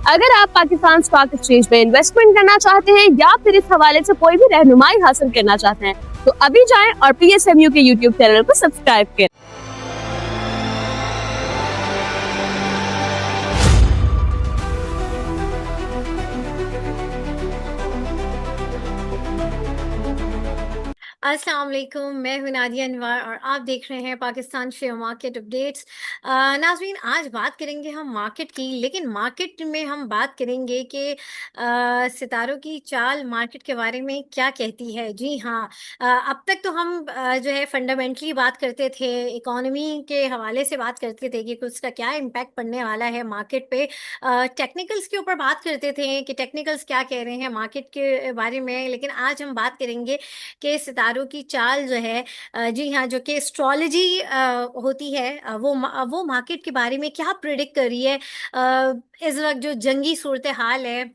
अगर आप Pakistan stock exchange में इन्वेस्टमेंट करना चाहते हैं या फिर इस हवाले से कोई भी रहनुमाई हासिल करना चाहते हैं तो अभी जाएं और PSMU के यूट्यूब चैनल को सब्सक्राइब करें। अस्सलाम वालेकुम, मैं हूं नादिया अनवर और आप देख रहे हैं पाकिस्तान शेयर मार्केट अपडेट्स। नाज़रीन, आज बात करेंगे हम मार्केट की, लेकिन मार्केट में हम बात करेंगे कि सितारों की चाल मार्केट के बारे में क्या कहती है। जी हाँ, अब तक तो हम जो है फंडामेंटली बात करते थे, इकोनॉमी के हवाले से बात करते थे कि उसका क्या इम्पैक्ट पड़ने वाला है मार्केट पे। टेक्निकल्स के ऊपर बात करते थे कि टेक्निकल्स क्या कह रहे हैं मार्केट के बारे में, लेकिन आज हम बात करेंगे कि सितारों की चाल जो है, जी हाँ, जो कि एस्ट्रोलॉजी होती है, वो मार्केट के बारे में क्या प्रिडिक्ट कर रही है। इस वक्त जो जंगी सूरत हाल है,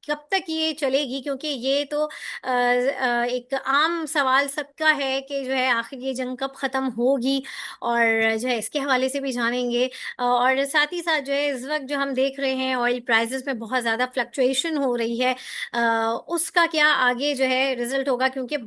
कब तक ये चलेगी, क्योंकि ये तो एक आम सवाल सबका है कि जो है आखिर ये जंग कब ख़त्म होगी, और जो है इसके हवाले से भी जानेंगे। और साथ ही साथ जो है इस वक्त जो हम देख रहे हैं ऑयल प्राइसेस में बहुत ज़्यादा फ्लक्चुएशन हो रही है, उसका क्या आगे जो है रिजल्ट होगा, क्योंकि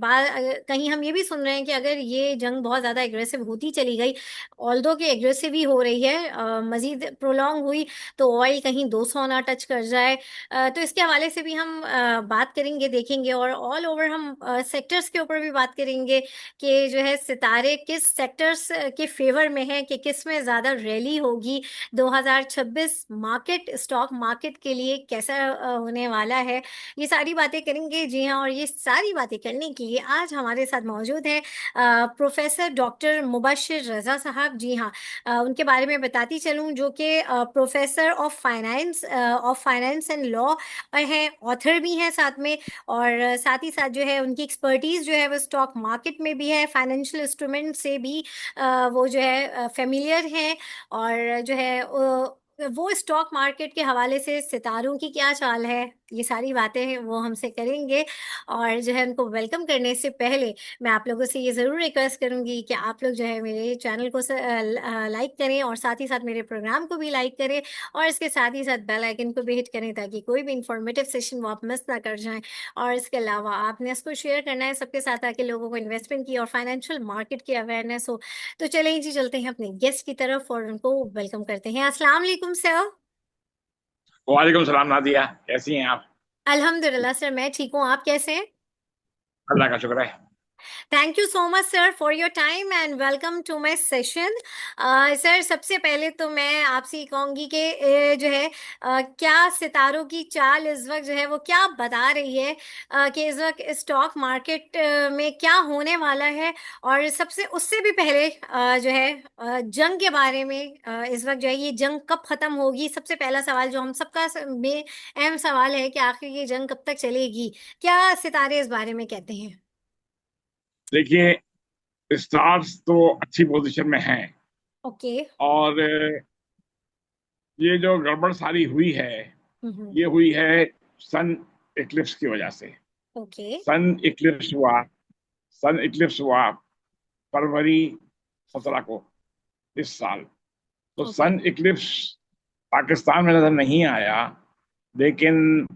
कहीं हम ये भी सुन रहे हैं कि अगर ये जंग बहुत ज़्यादा एग्रेसिव होती चली गई, ऑल्दो कि एग्रेसिव ही हो रही है, मज़ीद प्रोलॉन्ग हुई तो ऑयल कहीं 200 ना टच कर जाए। तो इसके हवाले से भी हम बात करेंगे, देखेंगे, और ऑल ओवर हम सेक्टर्स के ऊपर भी बात करेंगे कि जो है सितारे किस सेक्टर्स के फेवर में हैं, कि किस में ज़्यादा रैली होगी। 2026 मार्केट, स्टॉक मार्केट के लिए कैसा होने वाला है, ये सारी बातें करेंगे। जी हाँ, और ये सारी बातें करने के लिए आज हमारे साथ मौजूद हैं प्रोफेसर डॉक्टर मुबशिर रज़ा साहब। जी हाँ, उनके बारे में बताती चलूँ, जो कि professor of finance and law हैं, ऑथर भी हैं साथ में, और साथ ही साथ जो है उनकी एक्सपर्टीज़ जो है वो स्टॉक मार्केट में भी है, फाइनेंशियल इंस्ट्रूमेंट से भी वो जो है फेमिलियर हैं, और जो है वो स्टॉक मार्केट के हवाले से सितारों की क्या चाल है, ये सारी बातें हैं वो हमसे करेंगे। और जो है उनको वेलकम करने से पहले मैं आप लोगों से ये ज़रूर रिक्वेस्ट करूँगी कि आप लोग जो है मेरे चैनल को लाइक करें, और साथ ही साथ मेरे प्रोग्राम को भी लाइक करें, और इसके साथ ही साथ बेल आइकन को भी हिट करें ताकि कोई भी इंफॉर्मेटिव सेशन वो आप मिस ना कर जाएं। और इसके अलावा आपने इसको शेयर करना है सबके साथ, ताकि लोगों को इन्वेस्टमेंट की और फाइनेंशियल मार्केट की अवेयरनेस हो। तो चलें जी, चलते हैं अपने गेस्ट की तरफ और उनको वेलकम करते हैं। अस्सलाम वालेकुम सर। वालेकुम सलाम नादिया, कैसी हैं आप? अल्हम्दुलिल्लाह सर, मैं ठीक हूँ, आप कैसे हैं? अल्लाह का शुक्र है। Thank you so much sir for your time and welcome to my session. सर, सबसे पहले तो मैं आपसे ये कहूँगी कि जो है क्या सितारों की चाल इस वक्त जो है वो क्या बता रही है, कि इस वक्त स्टॉक मार्केट में क्या होने वाला है। और सबसे उससे भी पहले जो है जंग के बारे में, इस वक्त जो है ये जंग कब ख़त्म होगी, सबसे पहला सवाल जो हम सबका में अहम सवाल है कि आखिर ये जंग कब तक चलेगी, क्या सितारे इस बारे में कहते हैं? देखिए, स्टार्स तो अच्छी पोजीशन में हैं, ओके। और ये जो गड़बड़ सारी हुई है, हम्म। ये हुई है सन इक्लिप्स की वजह से। ओके। सन इक्लिप्स हुआ सन इक्लिप्स हुआ फरवरी 17 को इस साल। तो ओके। सन इक्लिप्स पाकिस्तान में नजर नहीं आया, लेकिन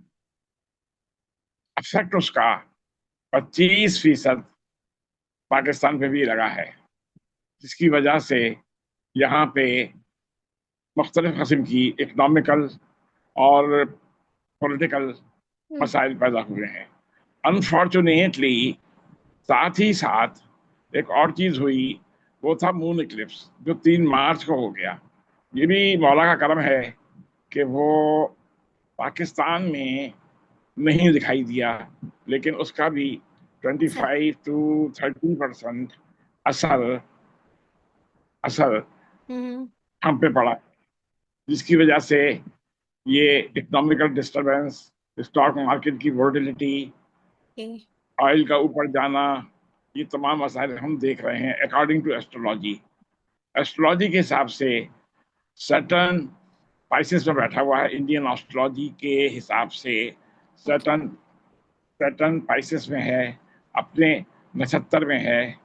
इफेक्ट उसका 25% पाकिस्तान पे भी लगा है, जिसकी वजह से यहाँ पे मुख्तलिफ किस्म की इकनॉमिकल और पॉलिटिकल हम्म। मसाइल पैदा हुए हैं। अनफॉर्चुनेटली साथ ही साथ एक और चीज़ हुई, वो था मून इक्लिप्स, जो 3 मार्च को हो गया। ये भी मौला का करम है कि वो पाकिस्तान में नहीं दिखाई दिया, लेकिन उसका भी सर। 25 to 30% असर असर हम्म। हम पे पड़ा, जिसकी वजह से ये इकोनॉमिकल डिस्टरबेंस, स्टॉक मार्केट की वोलेटिलिटी, ओके। ऑयल का ऊपर जाना, ये तमाम मसाइल हम देख रहे हैं अकॉर्डिंग टू एस्ट्रोलॉजी। एस्ट्रोलॉजी के हिसाब से सैटर्न पाइसेस में बैठा हुआ है। इंडियन एस्ट्रोलॉजी के हिसाब से ओके। सैटर्न सैटर्न पाइसेस में है, अपने नक्षत्र में है,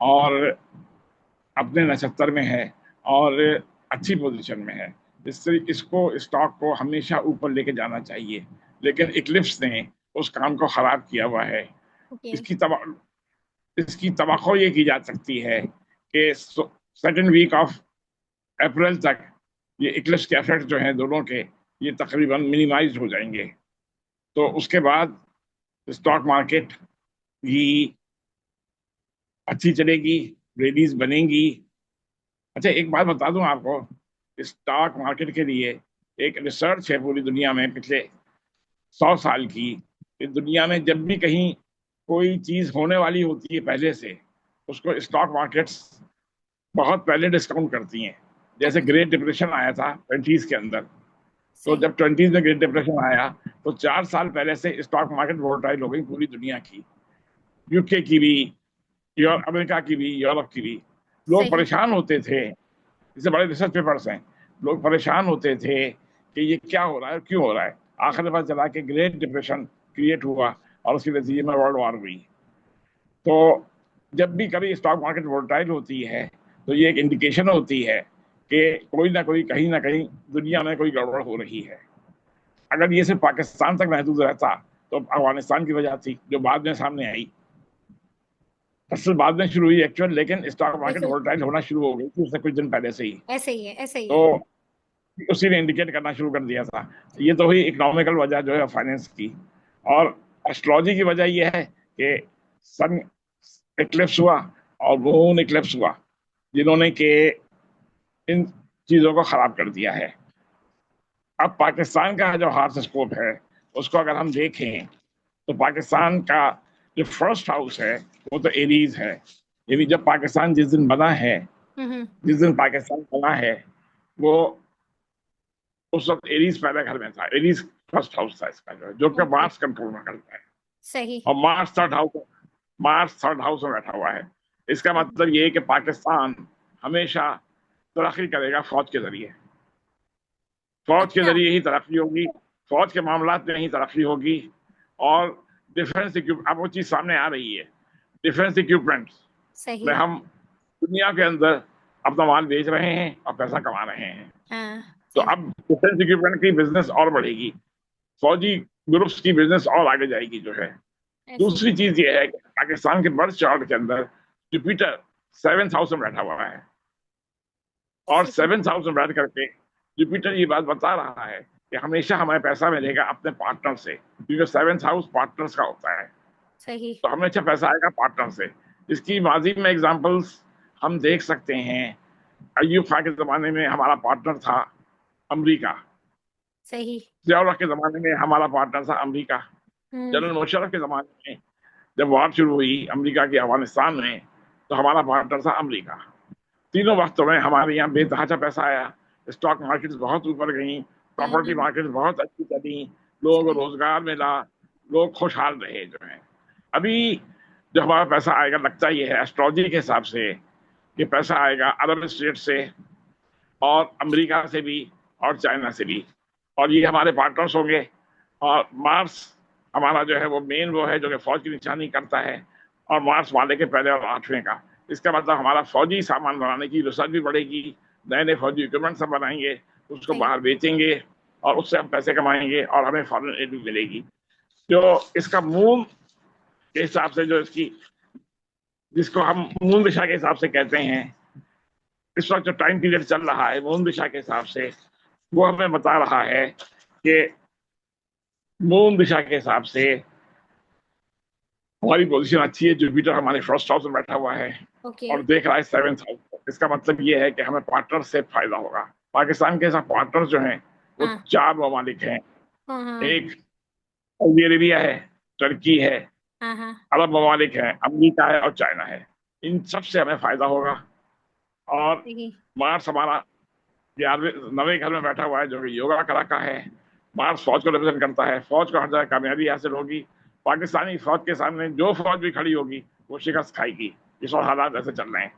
और अपने नक्षत्र में है, और अच्छी पोजीशन में है। इसको स्टॉक को हमेशा ऊपर लेके जाना चाहिए, लेकिन इक्लिप्स ने उस काम को खराब किया हुआ है। ओके। इसकी तबा इसकी तवक्को ये की जा सकती है कि सेकेंड वीक ऑफ अप्रैल तक ये इक्लिप्स के इफेक्ट जो हैं दोनों के, ये तकरीबन मिनिमाइज हो जाएंगे। तो उसके बाद स्टॉक मार्केट भी अच्छी चलेगी, रैलीज बनेंगी। अच्छा, एक बात बता दूं आपको, स्टॉक मार्केट के लिए एक रिसर्च है पूरी दुनिया में पिछले 100 साल की, कि दुनिया में जब भी कहीं कोई चीज होने वाली होती है पहले से, उसको स्टॉक मार्केट्स बहुत पहले डिस्काउंट करती हैं। जैसे ग्रेट डिप्रेशन आया था 20s के अंदर, तो सही। जब 20s में ग्रेट डिप्रेशन आया तो 4 साल पहले से स्टॉक मार्केट वोलेटाइल हो गई पूरी दुनिया की, यूके की भी, अमेरिका की भी, यूरोप की भी। लोग सही। परेशान होते थे, इससे बड़े रिसर्च पेपर्स हैं, लोग परेशान होते थे कि ये क्या हो रहा है, क्यों हो रहा है। आखिर में पता चला कि ग्रेट डिप्रेशन क्रिएट हुआ और उसके नतीजे में वर्ल्ड वॉर हुई। तो जब भी कभी स्टॉक मार्केट वोलेटाइल होती है तो ये एक इंडिकेशन होती है कि कोई ना कोई कहीं ना कहीं दुनिया में कोई गड़बड़ हो रही है। अगर ये सिर्फ पाकिस्तान तक महदूद रहता तो अफगानिस्तान की वजह थी जो बाद में सामने आई, असल बाद में शुरू हुई एक्चुअल, लेकिन स्टॉक मार्केट बिल्कुल वोलेटाइल होना शुरू हो गई थी उससे कुछ दिन पहले से ही। ऐसे ही है, ऐसे ही तो है। उसी ने इंडिकेट करना शुरू कर दिया था। ये तो हुई इकोनॉमिकल वजह जो है फाइनेंस की। और एस्ट्रोलॉजी की वजह यह है कि सन इक्लिप्स हुआ और मून इक्लिप्स हुआ, जिन्होंने के इन चीजों को खराब कर दिया है। अब पाकिस्तान का जो हॉरोस्कोप है उसको अगर हम देखें तो पाकिस्तान का जो फर्स्ट हाउस है वो तो एरीज है। यानी जब पाकिस्तान जिस दिन बना है, हम्म। जिस दिन पाकिस्तान बना है, वो उस वक्त एरीज पहले घर में था। एरीज फर्स्ट हाउस था इसका, जो कि ओके। मार्स कंट्रोल में करता है। सही। और मार्स थर्ड हाउस में बैठा हुआ है। इसका सही। मतलब ये है कि पाकिस्तान हमेशा तरक्की करेगा फौज के जरिए। फौज के अच्छा। जरिए ही तरक्की होगी, फौज के मामलात में ही तरक्की होगी। और डिफेंस इक्विपमेंट, अब वो चीज सामने आ रही है, डिफेंस इक्विपमेंट में सही। हम दुनिया के अंदर अपना माल बेच रहे हैं और पैसा कमा रहे हैं। हाँ। तो सही। अब डिफेंस इक्विपमेंट की बिजनेस और बढ़ेगी, फौजी ग्रुप्स की बिजनेस और आगे जाएगी जो है। ऐसे ही दूसरी चीज ये है कि पाकिस्तान के बर्थ चार्ट के अंदर जुपिटर 7th हाउस में बैठा हुआ है। और सही। 7th हाउस में बैठ करके जुपिटर ये बात बता रहा है कि हमेशा हमें पैसा मिलेगा अपने पार्टनर से, क्योंकि 7th हाउस पार्टनर्स का होता है। सही। तो हमेशा पैसा आएगा पार्टनर से। इसकी माजी में एग्जांपल्स हम देख सकते हैं। अय्यूब खान के जमाने में हमारा पार्टनर था अमेरिका, सही। जियाउर के जमाने में हमारा पार्टनर था अमेरिका, हम्म। जनरल मुशर्रफ के जमाने में जब वॉर शुरू हुई अमेरिका की अफगानिस्तान में, तो हमारा पार्टनर था अमेरिका। तीनों वक्तों में हमारे यहाँ बेतहाशा पैसा आया, स्टॉक मार्केट बहुत ऊपर गई, प्रॉपर्टी हम्म। मार्केट बहुत अच्छी चली, लोगों को सही। रोजगार मिला, लोग खुशहाल रहे जो है। अभी जो हमारा पैसा आएगा, लगता ये है एस्ट्रोलॉजी के हिसाब से कि पैसा आएगा अरब स्टेट से और अमेरिका से भी और चाइना से भी, और ये हमारे पार्टनर्स होंगे। और मार्स हमारा जो है वो मेन वो है जो कि फौज की निशानी करता है, और मार्स वाले के पहले और 8वें का। इसका मतलब हमारा फौजी सामान बनाने की रिसर्च भी बढ़ेगी, नए नए फौजी इक्विपमेंट सब बनाएंगे, उसको सही। बाहर बेचेंगे और उससे हम पैसे कमाएंगे और हमें फॉरेन एड भी मिलेगी। जो इसका मून के हिसाब से, जो इसकी जिसको हम मून दिशा के हिसाब से कहते हैं, इस वक्त जो टाइम पीरियड चल रहा है मून दिशा के हिसाब से, वो हमें बता रहा है कि मून दिशा के हिसाब से हमारी पोजीशन अच्छी है। जुपिटर हमारे फर्स्ट हाउस में बैठा हुआ है ओके। और देख रहा है 7th हाउस। इसका मतलब ये है कि हमें पार्टनर से फायदा होगा। पाकिस्तान के साथ पार्टनर जो हैं वो हाँ 4 ममालिक हैं। हाँ हाँ एक सऊदी अरेबिया है, टर्की है, हाँ हाँ। अरब ममालिक है, अमेरिका है और चाइना है। इन सब से हमें फायदा होगा। और सही। मार्स हमारा 11वें 9वें घर में बैठा हुआ है जो कि योगा कला का है। मार्स फौज को रिप्रेजेंट करता है, फौज को हर जगह कामयाबी हासिल होगी। पाकिस्तानी फौज के सामने जो फौज भी खड़ी होगी वो शिकस्त खाएगी। इस वक्त हालात ऐसे चल रहे हैं,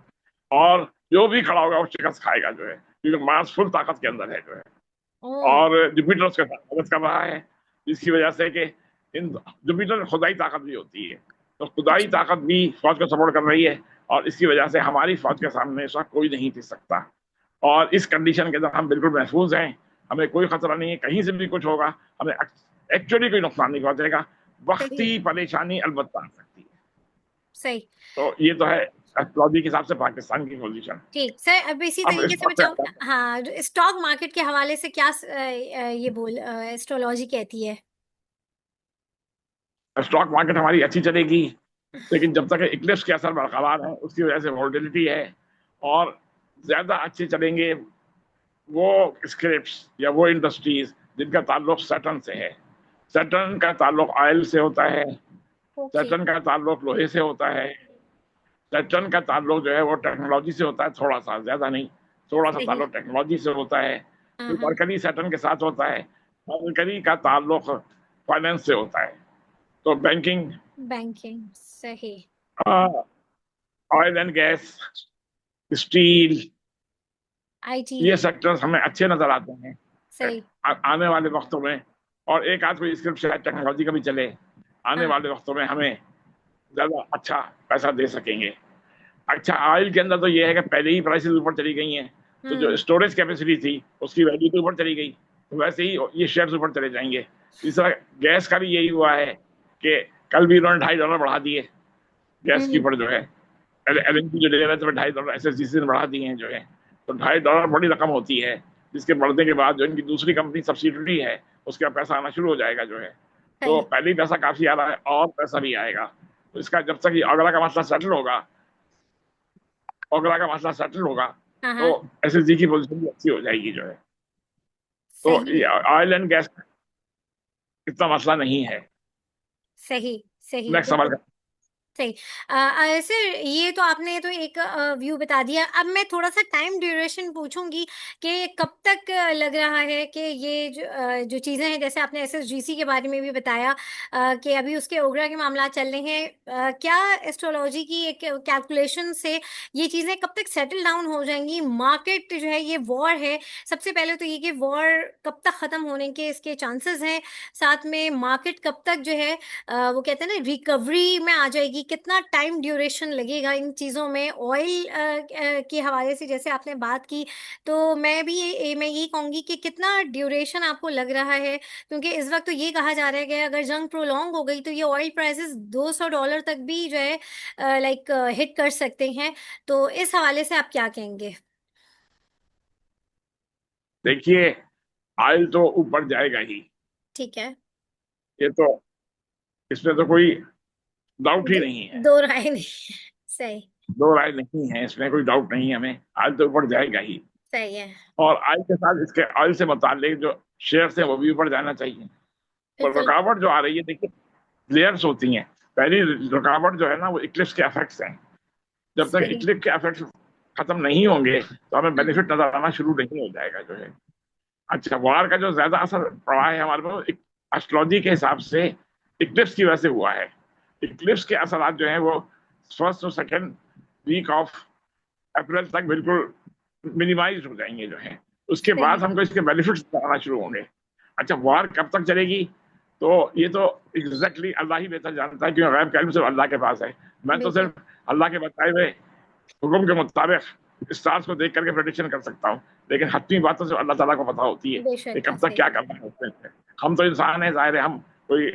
और जो भी खड़ा होगा वो शिकस्त खाएगा जो है, क्योंकि मार्स फुल ताकत के अंदर है जो है। ओ। और जुपिटर उसके साथ मदद कर रहा है, जिसकी वजह से कि इन जुपिटर में खुदाई ताकत भी होती है, तो खुदाई अच्छा। ताकत भी फौज को सपोर्ट कर रही है। और इसकी वजह से हमारी फौज के सामने इस वक्त कोई नहीं टिक सकता। और इस कंडीशन के अंदर हम बिल्कुल महफूज हैं, हमें कोई खतरा नहीं है, कहीं से भी कुछ होगा हमें एक्चुअली कोई नुकसान नहीं पहुंचेगा। सही वक्ती परेशानी अलबत्ता आ सकती है। सही। तो ये तो है एस्ट्रोलॉजी के हिसाब से पाकिस्तान की पोजीशन। ठीक सर, अब इसी अब तरीके से मैं स्टॉक पे चाहूँ, आता है। हाँ, स्टॉक मार्केट के हवाले से क्या ये बोल एस्ट्रोलॉजी कहती है? स्टॉक मार्केट हमारी अच्छी चलेगी, लेकिन जब तक इक्लिप्स के असर बरकरार है उसकी वजह से वोलेटिलिटी है। और ज्यादा अच्छे चलेंगे वो स्क्रिप्ट्स या वो इंडस्ट्रीज जिनका ताल्लुक सैटर्न से है। सैटर्न का ताल्लुक ऑयल से होता है, ओके। सैटर्न का ताल्लुक लोहे से होता है, सैटर्न का ताल्लुक जो है वो टेक्नोलॉजी से होता है, थोड़ा सा, ज्यादा नहीं, थोड़ा सा सही। ताल्लुक टेक्नोलॉजी से होता है। हाँ फिर हाँ। मरकरी सैटर्न के साथ होता है, मरकरी का ताल्लुक फाइनेंस से होता है। तो बैंकिंग, बैंकिंग सही। Oil and gas, steel, IT. ये सेक्टर्स हमें अच्छे नजर आते हैं सही। आने वाले वक्तों में। और एक आध कोई स्क्रिप्ट शायद टेक्नोलॉजी का भी चले, आने हाँ। वाले वक्तों में हमें ज्यादा अच्छा पैसा दे सकेंगे। अच्छा, ऑयल के अंदर तो ये है कि पहले ही प्राइसेस ऊपर चली गई हैं, तो जो हम्म। स्टोरेज कैपेसिटी थी उसकी वैल्यू तो ऊपर चली गई, तो वैसे ही ये शेयर्स ऊपर चले जाएंगे। तीसरा, गैस का भी यही हुआ है कि कल भी उन्होंने $2.5 बढ़ा दिए गैस की हम्म। ऊपर जो है, एलएनजी जो ले रहे थे $2.5 एसएसजीसी ने बढ़ा दिए हैं जो है। तो $2.5 बड़ी रकम होती है, जिसके बढ़ने के बाद जो इनकी दूसरी कंपनी सब्सिडरी है उसका पैसा आना शुरू हो जाएगा जो है। तो सही। पहले ही पैसा काफी आ रहा है और पैसा भी आएगा। तो इसका जब तक ये अगला का मसला सेटल होगा, अगला का मसला सेटल होगा, हाँ तो हाँ। एसएसजी की पोजीशन भी अच्छी हो जाएगी जो है। तो सही। ऑयल एंड गैस इतना मसला नहीं है। सही। सही नेक्स्ट सवाल बिल्कुल। का। सही। सर, ये तो आपने तो एक व्यू बता दिया। अब मैं थोड़ा सा टाइम ड्यूरेशन पूछूंगी कि कब तक लग रहा है कि ये जो चीज़ें हैं, जैसे आपने एसएसजीसी के बारे में भी बताया कि अभी उसके ओगरा के मामला चल रहे हैं, क्या एस्ट्रोलॉजी की एक कैलकुलेशन से ये चीज़ें कब तक सेटल डाउन हो जाएंगी? मार्केट जो है, ये वॉर है, सबसे पहले तो ये कि वॉर कब तक ख़त्म होने के इसके चांसेस हैं, साथ में मार्केट कब तक जो है वो कहते हैं ना रिकवरी में आ जाएगी, कितना टाइम ड्यूरेशन लगेगा इन चीज़ों में? ऑयल के हवाले से जैसे आपने बात की, तो मैं यही कहूँगी कि कितना ड्यूरेशन आपको लग रहा है, क्योंकि इस वक्त तो ये कहा जा रहा है कि अगर जंग प्रोलॉन्ग हो गई तो ये ऑयल प्राइसेस $200 तक भी जो है लाइक हिट कर सकते हैं। तो इस हवाले से आप क्या कहेंगे? देखिए, ऑयल तो ऊपर जाएगा ही, ठीक है। ये तो, इसमें तो कोई डाउट ही दो, नहीं है। दो राय नहीं है। सही। दो राय नहीं है, इसमें कोई डाउट नहीं है हमें, ऑयल तो ऊपर जाएगा ही। सही है। और ऑयल के साथ इसके ऑयल से मुताल्लिक जो शेयर्स हैं वो भी ऊपर जाना चाहिए। और बिल्कुल। रुकावट जो आ रही है, देखिए, लेयर्स होती हैं। पहली रुकावट जो है ना वो इक्लिप्स के इफेक्ट्स हैं। जब तक सही। इक्लिप्स के इफेक्ट्स खत्म नहीं होंगे तो हमें हाँ। बेनिफिट नजर आना शुरू नहीं हो जाएगा जो है। अच्छा, वार का जो ज्यादा असर पड़ा है हमारे पर एस्ट्रोलॉजी के हिसाब से इक्लिप्स की वजह से हुआ है। इक्लिप्स के असरात जो है वो फर्स्ट और सेकेंड वीक ऑफ अप्रैल तक बिल्कुल मिनिमाइज हो जाएंगे जो है। उसके सही। बाद हमको इसके बेनिफिट्स आना शुरू होंगे। अच्छा, वार कब तक चलेगी, तो ये तो एग्जैक्टली अल्लाह ही बेहतर जानता है, क्योंकि गैब का इल्म सिर्फ अल्लाह के पास है। मैं तो बिल्कुल। सिर्फ अल्लाह के बताए हुए हुक्म के मुताबिक स्टार्स को देख करके प्रेडिक्शन कर सकता हूँ, लेकिन हतमी बातों से अल्लाह ताला को पता होती है कि बेशक कब तक सही। क्या करना है उसमें। हम तो इंसान है, जाहिर है, हम कोई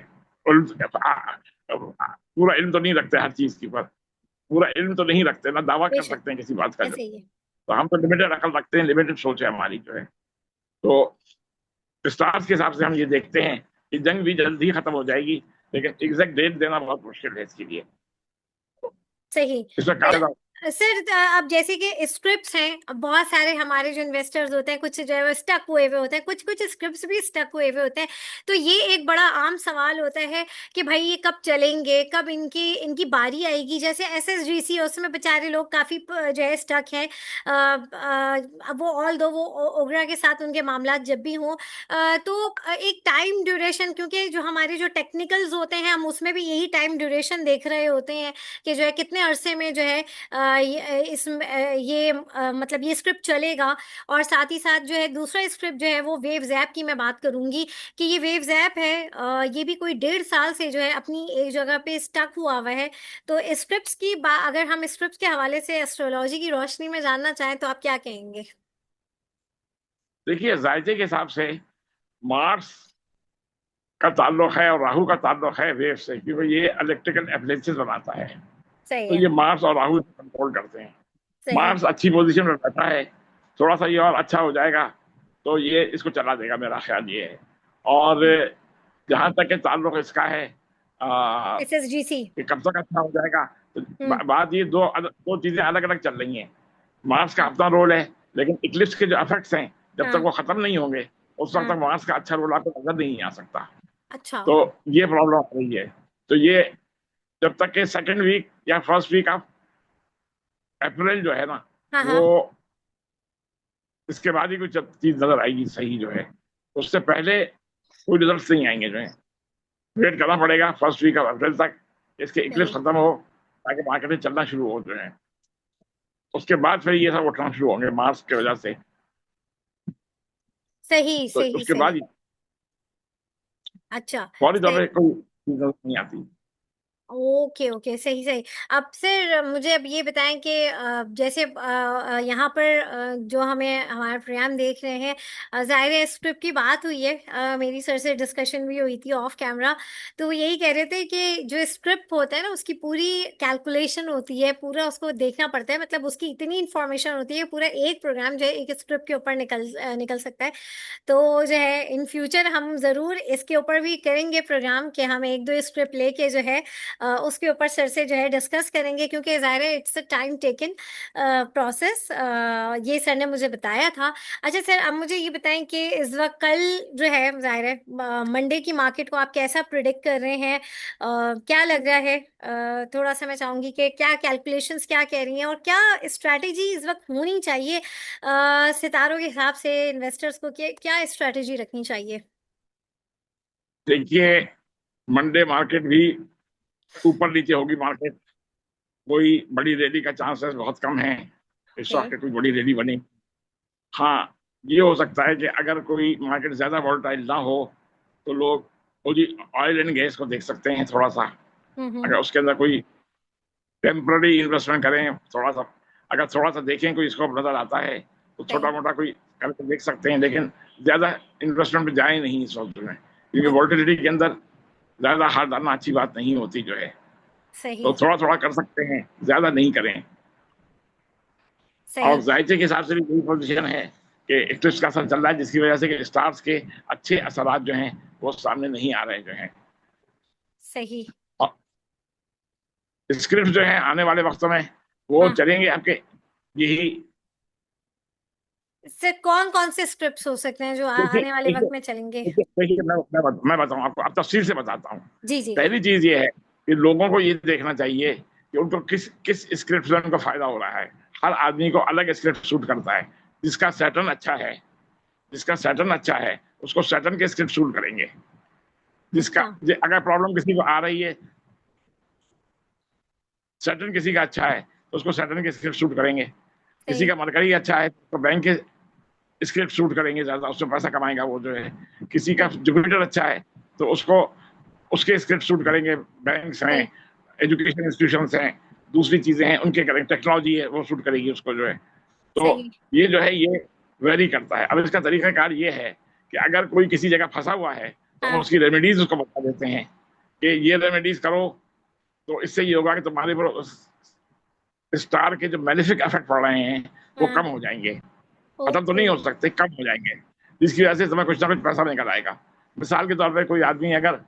पूरा इल्म तो नहीं रखते हर चीज के ऊपर, पूरा इल्म तो नहीं रखते ना, दावा कर बेशक सकते हैं किसी बात का जो। ऐसे ही है। तो हम तो लिमिटेड अकल रखते हैं, लिमिटेड सोच है हमारी जो है। तो स्टार्स के हिसाब से हम ये देखते हैं कि जंग भी जल्दी ही खत्म हो जाएगी, लेकिन एग्जैक्ट डेट देना बहुत मुश्किल है इसके लिए। सही। इसमें काफी सर, अब जैसे कि स्क्रिप्ट्स हैं, अब बहुत सारे हमारे जो इन्वेस्टर्स होते हैं, कुछ जो है वो स्टक हुए हुए होते हैं, कुछ कुछ स्क्रिप्ट्स भी स्टक हुए हुए होते हैं। तो ये एक बड़ा आम सवाल होता है कि भाई ये कब चलेंगे, कब इनकी इनकी बारी आएगी? जैसे एसएसजीसी, उसमें बेचारे लोग काफ़ी जो है स्टक हैं। अब वो ऑल दो वो ओगरा के साथ उनके मामला जब भी हों, तो एक टाइम ड्यूरेशन, क्योंकि जो हमारे जो टेक्निकल्स होते हैं हम उसमें भी यही टाइम ड्यूरेशन देख रहे होते हैं कि जो है कितने अरसे में जो है मतलब ये स्क्रिप्ट चलेगा। और साथ ही साथ जो है दूसरा स्क्रिप्ट जो है वो वेव्स ऐप की मैं बात करूंगी कि ये वेव्स ऐप है, ये भी कोई 1.5 साल से जो है अपनी एक जगह पे स्टक हुआ हुआ है। तो स्क्रिप्ट्स की बात, अगर हम स्क्रिप्ट्स के हवाले से एस्ट्रोलॉजी की रोशनी में जानना चाहें तो आप क्या कहेंगे? देखिए, जायजे के हिसाब से मार्स का ताल्लुक है और राहु का ताल्लुक है वेव से, क्योंकि ये इलेक्ट्रिकल एप्लायंसेस बनाता है। सही तो है। ये मार्स और राहु कंट्रोल करते हैं। सही। मार्स अच्छी पोजीशन में बैठा है, थोड़ा सा ये और अच्छा हो जाएगा तो ये इसको चला देगा, मेरा ख्याल ये है। और जहां तक के ताल्लुक इसका है SSGC। कि कब तक अच्छा हो जाएगा, तो हम्म। बात ये दो चीजें अलग अलग चल रही हैं। मार्स का अपना रोल है, लेकिन इक्लिप्स के जो इफेक्ट्स हैं जब तक हाँ। वो खत्म नहीं होंगे उस वक्त हाँ। तक मार्स का अच्छा रोल आपको नजर नहीं आ सकता। अच्छा। तो ये प्रॉब्लम आ रही है। तो ये जब तक के सेकेंड वीक या फर्स्ट वीक ऑफ अप्रैल जो है ना, हाँ। वो हाँ। इसके बाद ही कुछ चीज नजर आएगी सही जो है। उससे पहले कोई रिजल्ट नहीं आएंगे जो है। वेट करना पड़ेगा फर्स्ट वीक ऑफ अप्रैल तक, इसके इक्लिप्स सही। खत्म हो, ताकि मार्केटें चलना शुरू हो जो है। उसके बाद फिर ये सब उठना शुरू होंगे मार्स की वजह से। सही। तो सही। उसके सही। बाद अच्छा। फौरी तौर सही। पर कोई चीज नजर नहीं आती। ओके। ओके। सही। सही। अब सर मुझे अब ये बताएं कि जैसे यहाँ पर जो हमें हमारे प्रोग्राम देख रहे हैं, जाहिर है स्क्रिप्ट की बात हुई है, मेरी सर से डिस्कशन भी हुई थी ऑफ कैमरा। तो वो यही कह रहे थे कि जो स्क्रिप्ट होता है ना उसकी पूरी कैलकुलेशन होती है, पूरा उसको देखना पड़ता है, मतलब उसकी इतनी इन्फॉर्मेशन होती है, पूरा एक प्रोग्राम जो है एक स्क्रिप्ट के ऊपर निकल सकता है। तो जो है इन फ्यूचर हम ज़रूर इसके ऊपर भी करेंगे प्रोग्राम कि हम एक दो स्क्रिप्ट लेके जो है उसके ऊपर सर से जो है डिस्कस करेंगे, क्योंकि ज़ाहिर है it's a time taken process, ये सर ने मुझे बताया था। अच्छा सर, अब मुझे ये बताएं कि इस वक्त कल जो है ज़ाहिर है मंडे की मार्केट को आप कैसा प्रिडिक्ट कर रहे हैं, क्या लग रहा है? थोड़ा सा मैं चाहूँगी कि क्या कैलकुलेशंस क्या कह रही हैं और क्या स्ट्रैटेजी इस वक्त होनी चाहिए सितारों के हिसाब से इन्वेस्टर्स को, क्या स्ट्रैटेजी रखनी चाहिए? देखिए, मंडे मार्केट भी ऊपर नीचे होगी मार्केट। कोई बड़ी रैली का चांसेस बहुत कम है इस ओके। वक्त कोई बड़ी रैली बने। हाँ, ये हो सकता है कि अगर कोई मार्केट ज्यादा वॉलेटाइल ना हो तो लोग ऑयल एंड गैस को देख सकते हैं थोड़ा सा। हम्म। अगर उसके अंदर कोई टेम्पररी इन्वेस्टमेंट करें थोड़ा सा, अगर थोड़ा सा देखें कोई स्कोप नजर आता है तो छोटा सही। मोटा कोई करके देख सकते हैं, लेकिन ज्यादा इन्वेस्टमेंट पे जाए नहीं इस वक्त में, क्योंकि ओ, वॉलेटिलिटी के अंदर ज्यादा हाथ डालना अच्छी बात नहीं होती जो है। सही। तो थोड़ा थोड़ा कर सकते हैं, ज्यादा नहीं करें। और सही। जायचे के हिसाब से भी यही पोजीशन है कि इक्लिप्स का असर चल रहा है, जिसकी वजह से कि स्टार्स के अच्छे असरात जो हैं वो सामने नहीं आ रहे जो हैं। सही। और स्क्रिप्ट जो है आने वाले वक्तों में वो हाँ चलेंगे आपके, यही। सर, कौन कौन से स्क्रिप्ट्स हो सकते हैं जो देखिए आने वाले देखिए वक्त में चलेंगे? देखिए मैं बताऊं आपको, अब तफसील से बताता हूँ। जी जी। पहली चीज ये है कि लोगों को ये देखना चाहिए कि उनको किस किस स्क्रिप्ट से उनको फायदा हो रहा है। हर आदमी को अलग स्क्रिप्ट सूट करता है। जिसका सैटर्न अच्छा है, जिसका सैटर्न अच्छा है उसको सैटर्न के स्क्रिप्ट सूट करेंगे। जिसका अच्छा। अगर प्रॉब्लम किसी को आ रही है, सैटर्न किसी का अच्छा है तो उसको सैटर्न के स्क्रिप्ट सूट करेंगे। किसी सही। का मरकरी अच्छा है तो बैंक के स्क्रिप्ट शूट करेंगे, ज्यादा उससे पैसा कमाएगा वो जो है। किसी का सही। जुपिटर अच्छा है तो उसको उसके स्क्रिप्ट शूट करेंगे। बैंक्स हैं, सही। एजुकेशन इंस्टीट्यूशन हैं, दूसरी चीजें हैं उनके करेंगे, टेक्नोलॉजी है वो शूट करेगी उसको जो है। तो सही। ये जो है ये वेरी करता है। अब इसका तरीकाकार ये है कि अगर कोई किसी जगह फंसा हुआ है तो हम हाँ। उसकी रेमेडीज उसको बता देते हैं कि ये रेमेडीज करो तो इससे ये होगा कि तुम्हारे ऊपर स्टार के जो मेलेफिक इफेक्ट पड़ रहे हैं वो हाँ। कम हो जाएंगे। खत्म तो ओके। नहीं हो सकते, कम हो जाएंगे, जिसकी वजह से तुम्हें कुछ ना कुछ पैसा निकल आएगा। मिसाल के तौर पर कोई आदमी अगर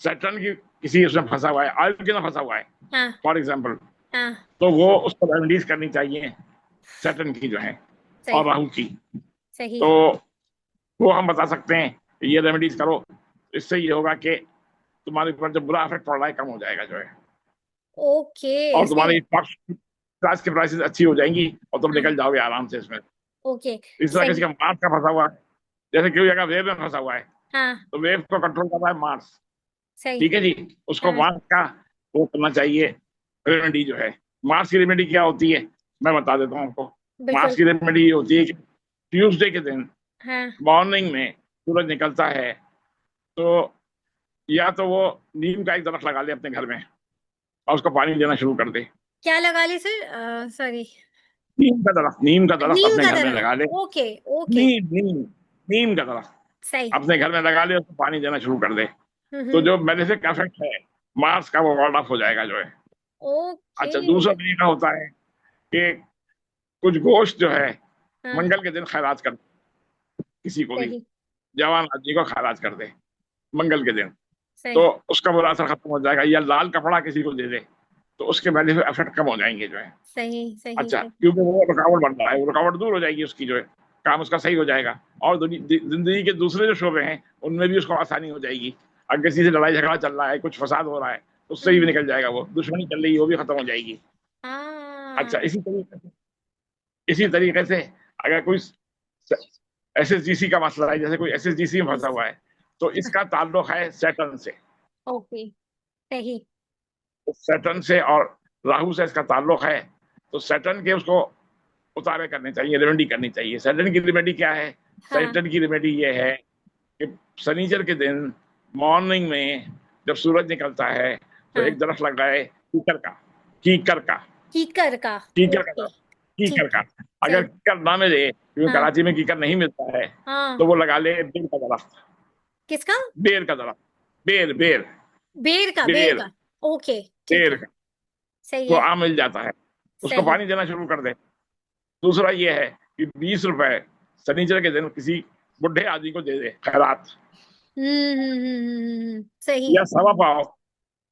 सैटर्न की किसी उसमें फंसा हुआ है, ऑयल के ना फंसा हुआ है हाँ। फॉर एग्जाम्पल, हाँ। तो वो उसको रेमेडीज करनी चाहिए सैटर्न की जो है और सही। राहु की। सही। तो वो हम बता सकते हैं कि ये रेमेडीज करो, इससे ये होगा कि तुम्हारे ऊपर जो बुरा इफेक्ट पड़ रहा है कम हो जाएगा जो है। ओके। और सही। तुम्हारी स्टॉक्स की प्राइसेस अच्छी हो जाएंगी और तुम हाँ। निकल जाओगे आराम से इसमें। ओके। इस तरह किसी सही। का मार्स का फंसा हुआ है, जैसे कोई जगह वेव में फंसा हुआ है हाँ। तो वेव को कंट्रोल कर रहा है मार्स। सही। ठीक है जी, उसको हाँ। मार्स का वो करना चाहिए रेमेडी जो है। मार्स की रेमेडी क्या होती है मैं बता देता हूँ आपको। मार्स बिल्कुल। की रेमेडी ये होती है कि ट्यूसडे के दिन हाँ। मॉर्निंग में सूरज निकलता है तो या तो वो नीम का एक दरख्त लगा ले अपने घर में और उसको पानी देना शुरू कर दे। क्या लगा ली सर? सॉरी। नीम का दरख्त नीम अपने का घर में दरख्त, लगा ले। ओके ओके, नीम नीम नीम का दरख्त सही, अपने घर में लगा ले, उसको पानी देना शुरू कर दे, तो हम्म, जो बेनिफिक इफेक्ट है मार्स का वो वार्ड ऑफ हो जाएगा जो है। ओके, अच्छा, दूसरा तरीका होता है कि कुछ गोश्त जो है हाँ, मंगल के दिन खैरात कर दे, किसी को भी सही जवान आदमी को खैरात कर दे मंगल के दिन, सही, तो उसका बुरा असर खत्म हो जाएगा। या लाल कपड़ा किसी को दे दे तो उसके बेनिफिट इफेक्ट कम हो जाएंगे जो है। सही सही अच्छा, सही, क्योंकि वो रुकावट बन रहा है, वो रुकावट दूर हो जाएगी उसकी जो है, काम उसका सही हो जाएगा। और जिंदगी के दूसरे जो शोबे हैं उनमें भी उसको आसानी हो जाएगी। अगर किसी से लड़ाई झगड़ा चल रहा है, कुछ फसाद हो रहा है, तो उससे भी हम्म, निकल जाएगा। वो दुश्मनी चल रही है वो भी खत्म हो जाएगी। अच्छा, हाँ, इसी तरीके से अगर कोई एसएसजीसी का मसला है, जैसे कोई एसएसजीसी में फंसा हुआ है, तो इसका ताल्लुक है सैटर्न से। ओके, सही, तो सैटर्न से और राहु से इसका ताल्लुक है, तो सैटर्न के उसको उतारे करने चाहिए, रेमेडी करनी चाहिए। सैटर्न की रेमेडी क्या है? हाँ, सैटर्न की रेमेडी ये है कि शनिचर के दिन मॉर्निंग में जब सूरज निकलता है तो हाँ, एक दरख्त लगाए कीकर का, कीकर का, कीकर का, कीकर का ओके, दरख्त, कीकर ठीक का। है, अगर सही, कीकर ना मिले, क्योंकि हाँ, कराची में कीकर नहीं मिलता है, हाँ, तो वो लगा ले बेर का दरख्त, किसका, बेर का दरख्त, बेर बेर बेर बेर का, ओके, ठीक बेर है, का, सही वो है, आम मिल जाता है, उसको सही, पानी देना शुरू कर दे। दूसरा ये है कि 20 रुपए शनिचर के दिन किसी बुढ़े आदमी को दे दे खैरात, सही, या सवा पाव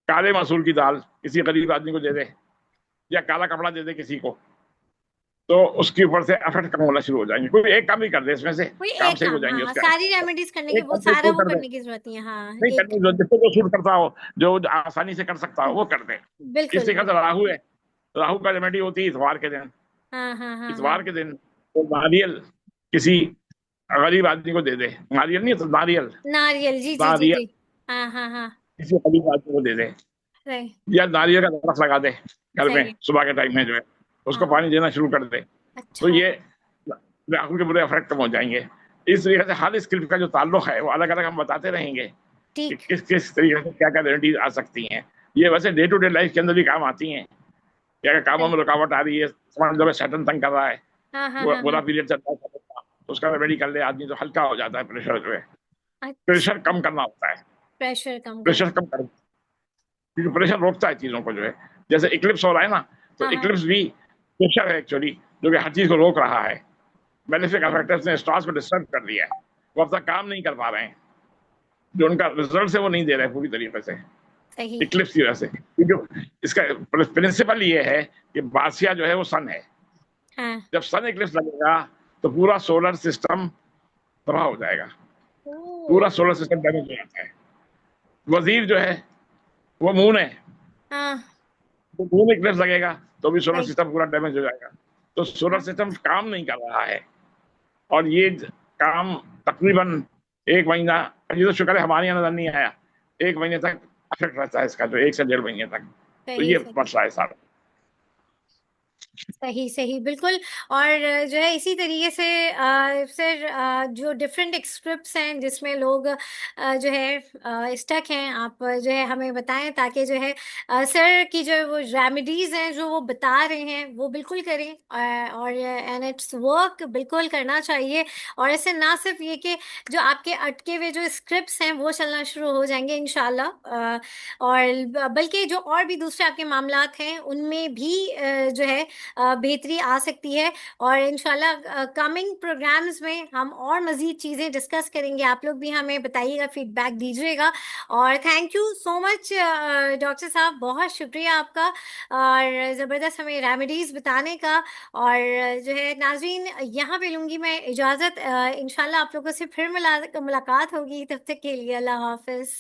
काले मसूर की दाल किसी गरीब आदमी को दे दे, या काला कपड़ा दे दे किसी को, तो उसके ऊपर से इफेक्ट कम होना शुरू हो जाएंगे। कोई एक काम ही कर दे, इसमें से कोई काम एक सही हो काम, जाएंगे हाँ, उसके। सारी रेमेडीज करने की एक वो काम से सारा कोई वो कर दे, करने की जरूरत नहीं है, हाँ, नहीं एक, करनी जो जिसको जो सूट करता हो, जो आसानी से कर सकता हो वो कर दे। बिल्कुल, इसी का तो राहु है, राहु का रेमेडी होती है इतवार के दिन। हाँ हाँ हाँ हाँ, इतवार के दिन वो नारियल किसी गरीब आदमी को दे दे, नारियल नहीं तो नारियल, नारियल, जी जी जी नारियल जी, हाँ हाँ हाँ, किसी गरीब आदमी को दे दे, सही, या नारियल का दरख्त लगा दे घर सही में है, सुबह के टाइम में जो है, उसको हाँ, पानी देना शुरू कर दे, तो अच्छा, ये राहु के बुरे इफेक्ट कम हो जाएंगे। इस तरीके से हर स्किल का जो ताल्लुक है वो अलग अलग हम बताते रहेंगे कि ठीक, किस किस तरीके से क्या क्या रेमेडीज आ सकती हैं। ये वैसे डे टू डे लाइफ के अंदर भी काम आती हैं, कि अगर कामों सही, में रुकावट आ रही है, समझ लो सैटर्न तंग कर रहा है, हाँ हाँ हाँ बुरा हाँ, पीरियड चल रहा है सैटर्न का, तो उसका रेमेडी कर ले आदमी तो हल्का हो जाता है प्रेशर जो है। अच्छा, प्रेशर कम करना होता है, प्रेशर कम प्रेशर करना, कम कर, क्योंकि प्रेशर रोकता है चीजों को जो है। जैसे इक्लिप्स हो रहा है ना, तो हाँ हाँ, इक्लिप्स भी प्रेशर है एक्चुअली, जो कि हर चीज को रोक रहा है। बेनिफिक सही फैक्टर्स ने स्टार्स को डिस्टर्ब कर दिया है, वो अब तक काम नहीं कर पा रहे हैं, जो उनका रिजल्ट है वो नहीं दे रहे पूरी तरीके से सही, इक्लिप्स की वजह से। क्योंकि इसका प्रिंसिपल ये है कि बादशाह जो है वो सन है, हाँ, जब सन इक्लिप्स लगेगा तो पूरा सोलर सिस्टम तबाह हो जाएगा, ओ, पूरा सोलर सिस्टम डैमेज हो जाता है। वजीर जो है वो मून है, हाँ, तो मून इक्लिप्स लगेगा तो भी सोलर सही, सिस्टम पूरा डैमेज हो जाएगा। तो सोलर हाँ, सिस्टम काम नहीं कर रहा है, और ये काम तकरीबन 1 महीना, ये तो शुक्र है हमारे यहाँ नजर नहीं आया, 1 महीने तक इफेक्ट रहता है इसका, जो 1 से 1.5 महीने तक। तो सही ये सही, मसला है सारा। सही सही, बिल्कुल। और जो है इसी तरीके से सर, जो डिफरेंट स्क्रिप्ट्स हैं जिसमें लोग जो है स्टक हैं, आप जो है हमें बताएं, ताकि जो है सर की जो वो रेमेडीज हैं जो वो बता रहे हैं वो बिल्कुल करें, और एंड इट्स वर्क, बिल्कुल करना चाहिए। और ऐसे ना सिर्फ ये कि जो आपके अटके हुए जो स्क्रिप्ट्स हैं वो चलना शुरू हो जाएंगे इंशाल्लाह, और बल्कि जो और भी दूसरे आपके मामलात हैं उनमें भी जो है बेहतरी आ सकती है। और इंशाल्लाह कमिंग प्रोग्राम्स में हम और मज़ीद चीज़ें डिस्कस करेंगे, आप लोग भी हमें बताइएगा, फीडबैक दीजिएगा। और thank you so much doctor साहब, बहुत शुक्रिया आपका, और ज़बरदस्त हमें रेमेडीज़ बताने का। और जो है नाज़रीन, यहाँ पे लूँगी मैं इजाज़त, इंशाल्लाह आप लोगों से फिर मुलाकात होगी, तब तक के लिए अल्लाह हाफ़िज़।